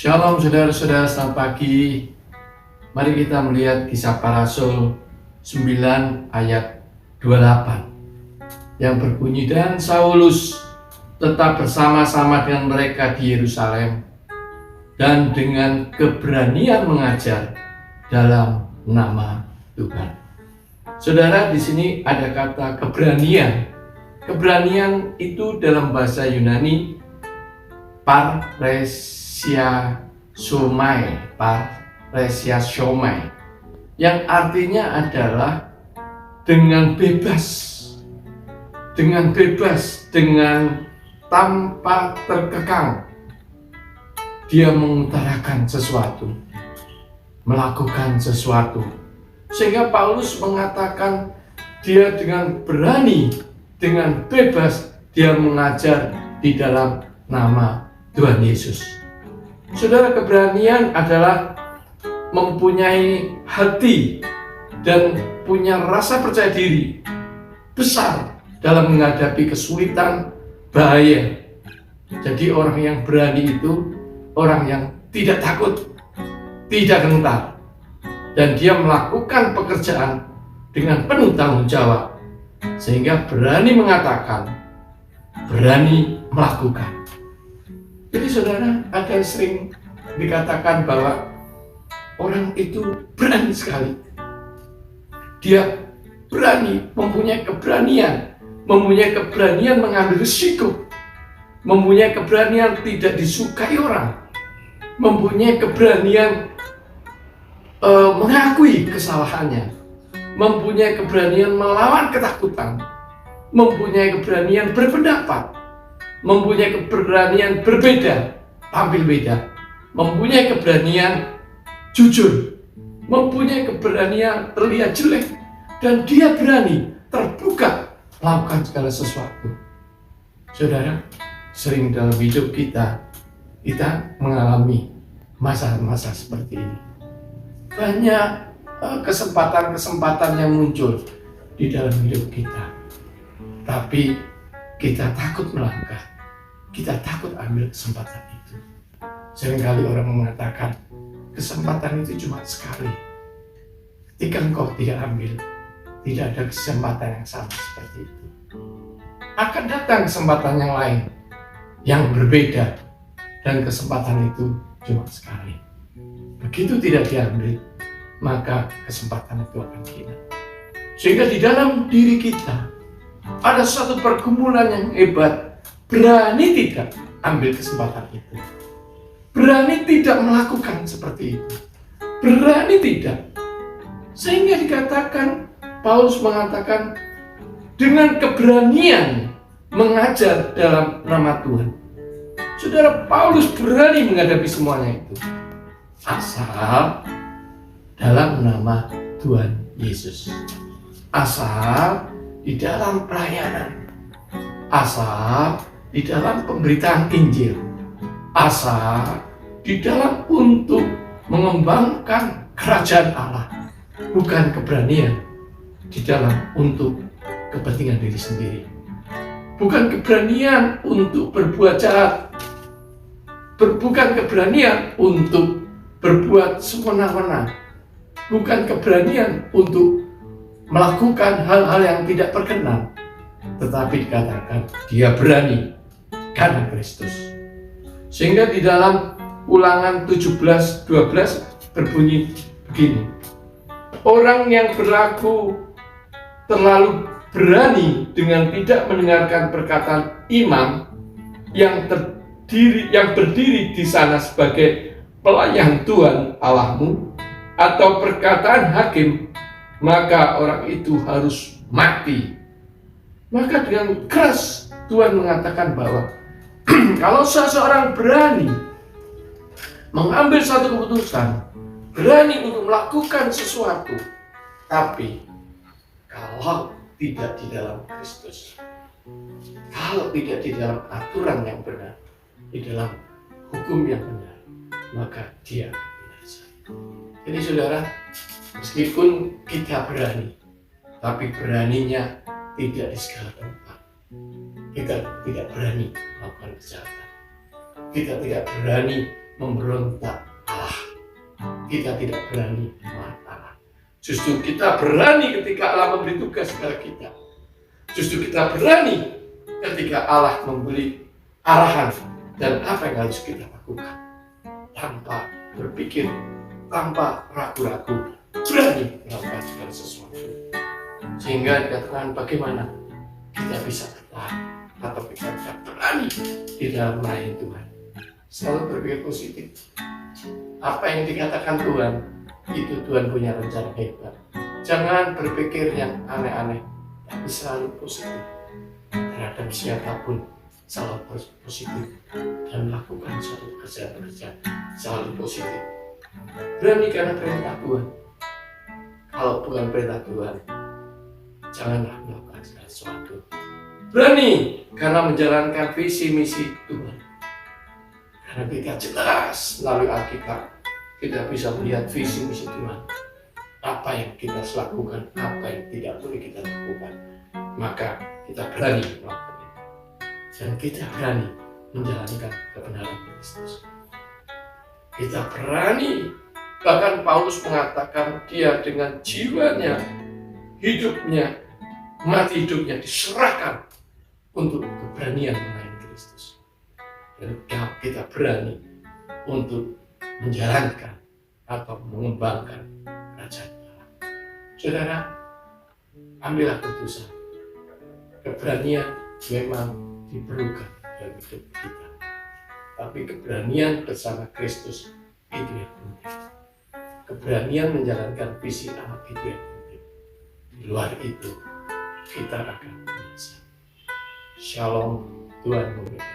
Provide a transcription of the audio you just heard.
Shalom saudara-saudara, selamat pagi. Mari kita melihat Kisah Para Rasul 9 ayat 28 yang berbunyi, dan Saulus tetap bersama-sama dengan mereka di Yerusalem dan dengan keberanian mengajar dalam nama Tuhan. Saudara, di sini ada kata keberanian. Keberanian itu dalam bahasa Yunani paresiasomai, yang artinya adalah dengan bebas, dengan tanpa terkekang. Dia mengutarakan sesuatu, melakukan sesuatu, sehingga Paulus mengatakan dia dengan berani, dengan bebas, dia mengajar di dalam nama Tuhan Yesus. Saudara, keberanian adalah mempunyai hati dan punya rasa percaya diri besar dalam menghadapi kesulitan, bahaya. Jadi orang yang berani itu orang yang tidak takut, tidak gentar, dan dia melakukan pekerjaan dengan penuh tanggung jawab, sehingga berani mengatakan, berani melakukan. Jadi saudara, ada yang sering dikatakan bahwa orang itu berani sekali. Dia berani, mempunyai keberanian mengambil risiko, mempunyai keberanian tidak disukai orang, mempunyai keberanian mengakui kesalahannya, mempunyai keberanian melawan ketakutan, mempunyai keberanian berpendapat, mempunyai keberanian berbeda, tampil beda, mempunyai keberanian jujur, mempunyai keberanian terlihat jelek, dan dia berani terbuka melakukan segala sesuatu. Saudara, sering dalam hidup kita mengalami masa-masa seperti ini. Banyak kesempatan-kesempatan yang muncul di dalam hidup kita, tapi kita takut melangkah, kita takut ambil kesempatan itu. Seringkali orang mengatakan kesempatan itu cuma sekali. Ketika engkau tidak ambil, tidak ada kesempatan yang sama seperti itu. Akan datang kesempatan yang lain, yang berbeda, dan kesempatan itu cuma sekali. Begitu tidak diambil, maka kesempatan itu akan hilang. Sehingga di dalam diri kita ada satu pergumulan yang hebat, berani tidak ambil kesempatan itu, berani tidak melakukan seperti itu, berani tidak. Sehingga dikatakan, Paulus mengatakan dengan keberanian mengajar dalam nama Tuhan. Saudara, Paulus berani menghadapi semuanya itu, asal dalam nama Tuhan Yesus, asal di dalam pelayanan, asal di dalam pemberitaan Injil, asal di dalam untuk mengembangkan kerajaan Allah, bukan keberanian di dalam untuk kepentingan diri sendiri, bukan keberanian untuk berbuat jahat, bukan keberanian untuk berbuat semena-mena, bukan keberanian untuk melakukan hal-hal yang tidak berkenan, tetapi dikatakan dia berani karena Kristus. Sehingga di dalam Ulangan 17:12 berbunyi begini, orang yang berlaku terlalu berani dengan tidak mendengarkan perkataan imam yang berdiri di sana sebagai pelayan Tuhan Allahmu, atau perkataan hakim, maka orang itu harus mati. Maka dengan keras Tuhan mengatakan bahwa kalau seseorang berani mengambil satu keputusan, berani untuk melakukan sesuatu, tapi kalau tidak di dalam Kristus, kalau tidak di dalam aturan yang benar, di dalam hukum yang benar, maka dia binasa. Jadi saudara, meskipun kita berani, tapi beraninya tidak di segala tempat. Kita tidak berani melakukan kejahatan. Kita tidak berani memberontak Allah. Kita tidak berani melawan Allah. Justru kita berani ketika Allah memberi tugas kepada kita. Justru kita berani ketika Allah memberi arahan dan apa yang harus kita lakukan. Tanpa berpikir, tanpa ragu-ragu, berani melakukan segala sesuatu. Sehingga dikatakan bagaimana kita bisa bertahan atau kita bisa berani di dalam melayani Tuhan. Selalu berpikir positif. Apa yang dikatakan Tuhan, itu Tuhan punya rencana hebat. Jangan berpikir yang aneh-aneh, tapi selalu positif terhadap siapapun. Selalu positif dan lakukan suatu pekerjaan selalu positif. Berani karena perintah Tuhan. Kalau bukan perintah Tuhan, janganlah melakukan segala sesuatu. Berani karena menjalankan visi misi Tuhan. Karena kita jelas melalui Alkitab, kita bisa melihat visi misi Tuhan. Apa yang kita lakukan, apa yang tidak boleh kita lakukan. Maka kita berani melakukan itu. Dan kita berani menjalankan kebenaran Kristus. Kita berani, bahkan Paulus mengatakan dia dengan jiwanya, hidupnya, mati hidupnya diserahkan untuk keberanian melayani Kristus. Dan kita berani untuk menjalankan atau mengembangkan kerajaan Allah. Saudara, ambillah keputusan. Keberanian memang diperlukan dalam hidup kita. Tapi keberanian bersama Kristus itu yang penting. Keberanian menjalankan visi Allah itu yang penting. Di luar itu, kita akan binasa. Shalom, Tuhan memberkati.